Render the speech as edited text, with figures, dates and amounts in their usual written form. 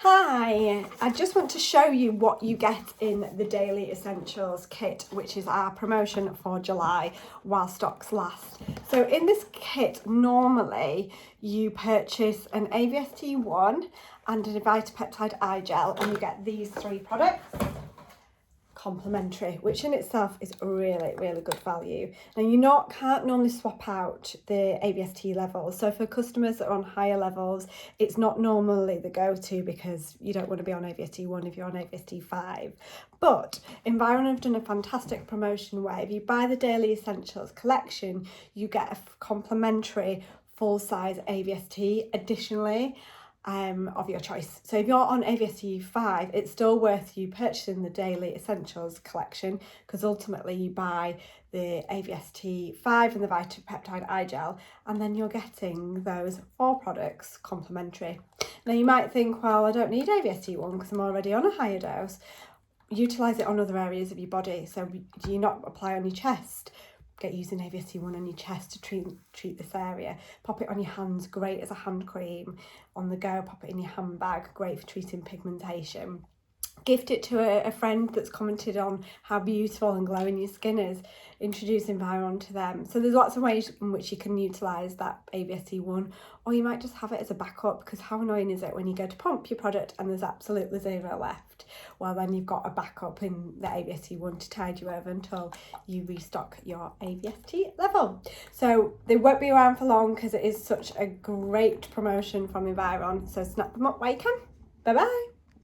Hi, I just want to show you what you get in the Daily Essentials kit, which is our promotion for July while stocks last. So in this kit, normally you purchase an AVST1 and a Vitapeptide eye gel and you get these three products complimentary, which in itself is really good value. Now you can't normally swap out the AVST levels, so for customers that are on higher levels it's not normally the go-to because you don't want to be on AVST1 if you're on AVST5. But Environ have done a fantastic promotion where if you buy the Daily Essentials collection you get a complimentary full-size AVST additionally of your choice. So if you're on AVST 5, it's still worth you purchasing the Daily Essentials collection because ultimately you buy the AVST 5 and the Vitapeptide eye gel and then you're getting those 4 products complimentary. Now you might think, well, I don't need AVST 1 because I'm already on a higher dose. Utilise it on other areas of your body. So do you not apply on your chest? Get using AVST1 on your chest to treat this area. Pop it on your hands, great as a hand cream. On the go, pop it in your handbag, great for treating pigmentation. Gift it to a friend that's commented on how beautiful and glowing your skin is. Introduce Environ to them. So there's lots of ways in which you can utilise that AVST1, or you might just have it as a backup because how annoying is it when you go to pump your product and there's absolutely zero left? Well, then you've got a backup in the AVST1 to tide you over until you restock your AVST level. So they won't be around for long because it is such a great promotion from Environ. So snap them up while you can. Bye bye.